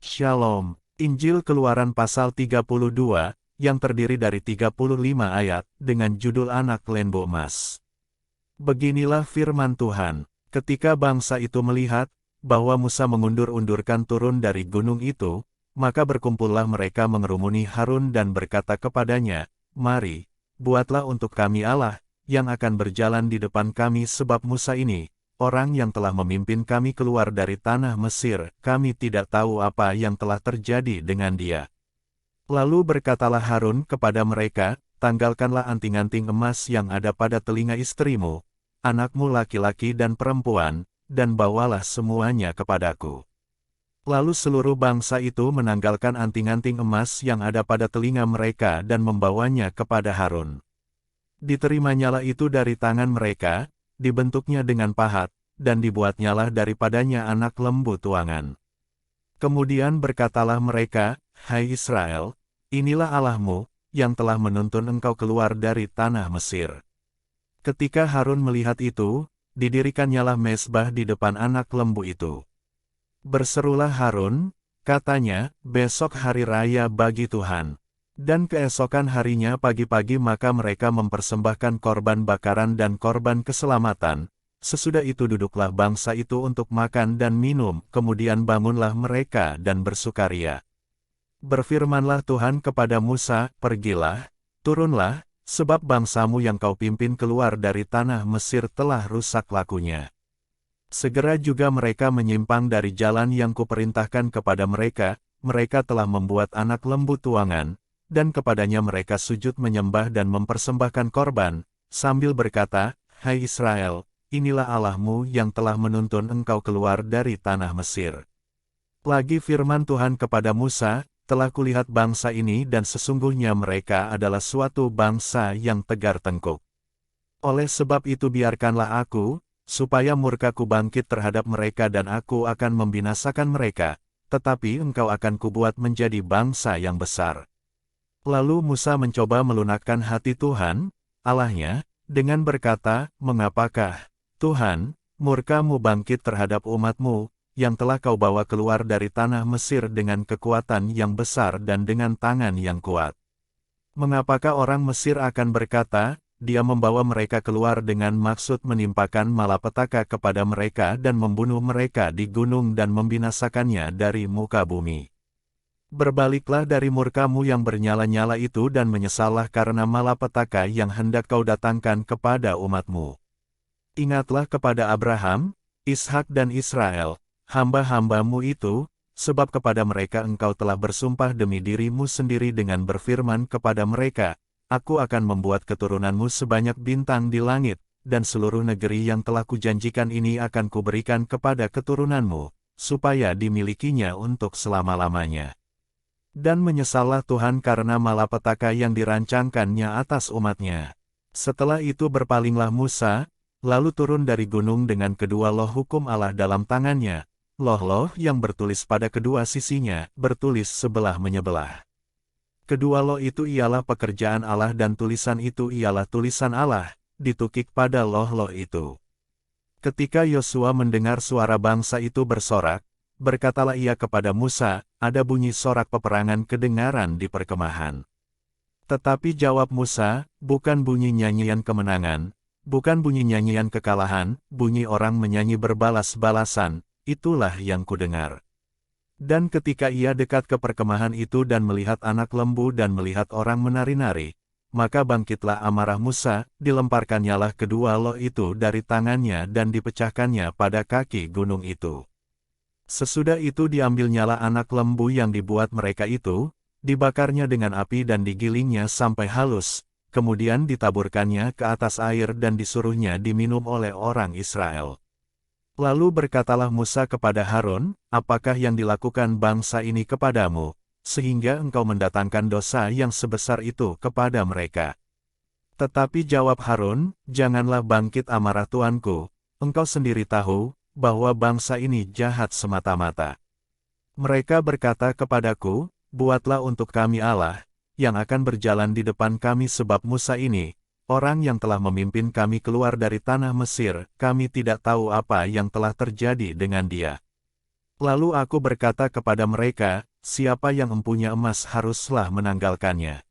Shalom. Injil Keluaran pasal 32, yang terdiri dari 35 ayat, dengan judul Anak Lembu Emas. Beginilah firman Tuhan, ketika bangsa itu melihat, bahwa Musa mengundur-undurkan turun dari gunung itu, maka berkumpullah mereka mengerumuni Harun dan berkata kepadanya, "Mari, buatlah untuk kami Allah, yang akan berjalan di depan kami sebab Musa ini, orang yang telah memimpin kami keluar dari tanah Mesir, kami tidak tahu apa yang telah terjadi dengan dia." Lalu berkatalah Harun kepada mereka, "Tanggalkanlah anting-anting emas yang ada pada telinga istrimu, anakmu laki-laki dan perempuan, dan bawalah semuanya kepadaku." Lalu seluruh bangsa itu menanggalkan anting-anting emas yang ada pada telinga mereka dan membawanya kepada Harun. Diterimanya itu dari tangan mereka, dibentuknya dengan pahat, dan dibuatnyalah daripadanya anak lembu tuangan. Kemudian berkatalah mereka, "Hai Israel, inilah Allahmu, yang telah menuntun engkau keluar dari tanah Mesir." Ketika Harun melihat itu, didirikannyalah mezbah di depan anak lembu itu. Berserulah Harun, katanya, "Besok hari raya bagi Tuhan." Dan keesokan harinya pagi-pagi maka mereka mempersembahkan korban bakaran dan korban keselamatan. Sesudah itu duduklah bangsa itu untuk makan dan minum, kemudian bangunlah mereka dan bersukaria. Berfirmanlah Tuhan kepada Musa, "Pergilah, turunlah, sebab bangsamu yang kau pimpin keluar dari tanah Mesir telah rusak lakunya." Segera juga mereka menyimpang dari jalan yang kuperintahkan kepada mereka, mereka telah membuat anak lembu tuangan, dan kepadanya mereka sujud menyembah dan mempersembahkan korban, sambil berkata, "Hai Israel, inilah Allahmu yang telah menuntun engkau keluar dari tanah Mesir." Lagi firman Tuhan kepada Musa, "Telah kulihat bangsa ini dan sesungguhnya mereka adalah suatu bangsa yang tegar tengkuk. Oleh sebab itu biarkanlah aku, supaya murkaku bangkit terhadap mereka dan aku akan membinasakan mereka, tetapi engkau akan kubuat menjadi bangsa yang besar." Lalu Musa mencoba melunakkan hati Tuhan, Allahnya, dengan berkata, "Mengapakah, Tuhan, murka-Mu bangkit terhadap umat-Mu, yang telah Kau bawa keluar dari tanah Mesir dengan kekuatan yang besar dan dengan tangan yang kuat? Mengapakah orang Mesir akan berkata, Dia membawa mereka keluar dengan maksud menimpakan malapetaka kepada mereka dan membunuh mereka di gunung dan membinasakannya dari muka bumi? Berbaliklah dari murka-Mu yang bernyala-nyala itu dan menyesallah karena malapetaka yang hendak Kau datangkan kepada umat-Mu. Ingatlah kepada Abraham, Ishak dan Israel, hamba-hamba-Mu itu, sebab kepada mereka Engkau telah bersumpah demi diri-Mu sendiri dengan berfirman kepada mereka, 'Aku akan membuat keturunan-Mu sebanyak bintang di langit, dan seluruh negeri yang telah Kujanjikan ini akan Kuberikan kepada keturunan-Mu, supaya dimilikinya untuk selama-lamanya.' Dan menyesallah Tuhan karena malapetaka yang dirancangkannya atas umat-Nya. Setelah itu berpalinglah Musa, lalu turun dari gunung dengan kedua loh hukum Allah dalam tangannya, loh-loh yang bertulis pada kedua sisinya, bertulis sebelah menyebelah. Kedua loh itu ialah pekerjaan Allah dan tulisan itu ialah tulisan Allah, ditukik pada loh-loh itu. Ketika Yosua mendengar suara bangsa itu bersorak, berkatalah ia kepada Musa, "Ada bunyi sorak peperangan kedengaran di perkemahan." Tetapi jawab Musa, "Bukan bunyi nyanyian kemenangan, bukan bunyi nyanyian kekalahan, bunyi orang menyanyi berbalas-balasan, itulah yang kudengar." Dan ketika ia dekat ke perkemahan itu dan melihat anak lembu dan melihat orang menari-nari, maka bangkitlah amarah Musa, dilemparkannyalah kedua loh itu dari tangannya dan dipecahkannya pada kaki gunung itu. Sesudah itu diambilnyalah anak lembu yang dibuat mereka itu, dibakarnya dengan api dan digilingnya sampai halus, kemudian ditaburkannya ke atas air dan disuruhnya diminum oleh orang Israel. Lalu berkatalah Musa kepada Harun, "Apakah yang dilakukan bangsa ini kepadamu, sehingga engkau mendatangkan dosa yang sebesar itu kepada mereka?" Tetapi jawab Harun, "Janganlah bangkit amarah tuanku, engkau sendiri tahu, bahwa bangsa ini jahat semata-mata. Mereka berkata kepadaku, 'Buatlah untuk kami Allah, yang akan berjalan di depan kami sebab Musa ini, orang yang telah memimpin kami keluar dari tanah Mesir, kami tidak tahu apa yang telah terjadi dengan dia.'" Lalu aku berkata kepada mereka, siapa yang mempunyai emas haruslah menanggalkannya.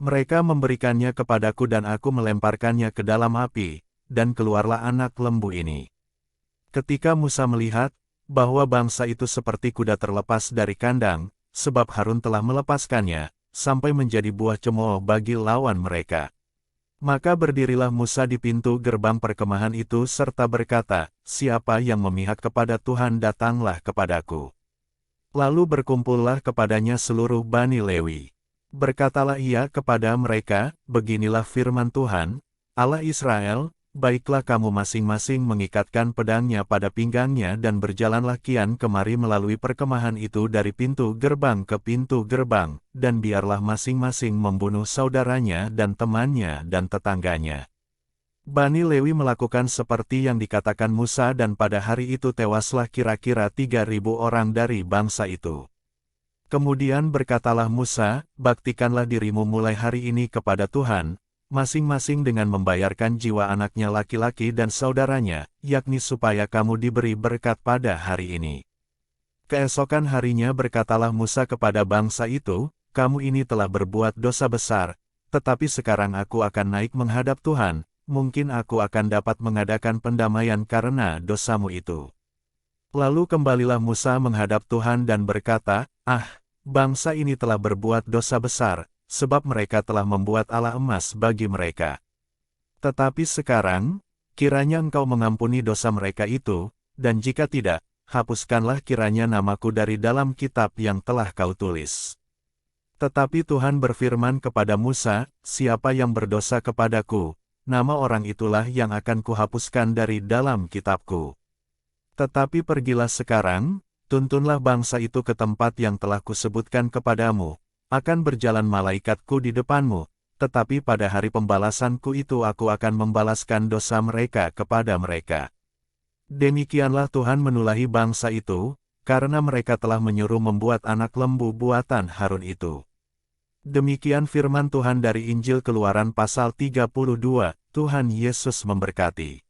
Mereka memberikannya kepadaku dan aku melemparkannya ke dalam api, dan keluarlah anak lembu ini. Ketika Musa melihat bahwa bangsa itu seperti kuda terlepas dari kandang, sebab Harun telah melepaskannya, sampai menjadi buah cemooh bagi lawan mereka. Maka berdirilah Musa di pintu gerbang perkemahan itu serta berkata, siapa yang memihak kepada Tuhan datanglah kepadaku. Lalu berkumpullah kepadanya seluruh Bani Lewi. Berkatalah ia kepada mereka, beginilah firman Tuhan, Allah Israel, baiklah kamu masing-masing mengikatkan pedangnya pada pinggangnya dan berjalanlah kian kemari melalui perkemahan itu dari pintu gerbang ke pintu gerbang, dan biarlah masing-masing membunuh saudaranya dan temannya dan tetangganya. Bani Lewi melakukan seperti yang dikatakan Musa dan pada hari itu tewaslah kira-kira 3.000 orang dari bangsa itu. Kemudian berkatalah Musa, baktikanlah dirimu mulai hari ini kepada Tuhan, masing-masing dengan membayarkan jiwa anaknya laki-laki dan saudaranya, yakni supaya kamu diberi berkat pada hari ini. Keesokan harinya berkatalah Musa kepada bangsa itu, kamu ini telah berbuat dosa besar, tetapi sekarang aku akan naik menghadap Tuhan, mungkin aku akan dapat mengadakan pendamaian karena dosamu itu. Lalu kembalilah Musa menghadap Tuhan dan berkata, bangsa ini telah berbuat dosa besar, sebab mereka telah membuat Allah emas bagi mereka. Tetapi sekarang, kiranya engkau mengampuni dosa mereka itu, dan jika tidak, hapuskanlah kiranya namaku dari dalam kitab yang telah kau tulis. Tetapi Tuhan berfirman kepada Musa, siapa yang berdosa kepadaku, nama orang itulah yang akan kuhapuskan dari dalam kitabku. Tetapi pergilah sekarang, tuntunlah bangsa itu ke tempat yang telah kusebutkan kepadamu, akan berjalan malaikatku di depanmu, tetapi pada hari pembalasanku itu aku akan membalaskan dosa mereka kepada mereka. Demikianlah Tuhan menulahi bangsa itu, karena mereka telah menyuruh membuat anak lembu buatan Harun itu. Demikian firman Tuhan dari Injil Keluaran pasal 32, Tuhan Yesus memberkati.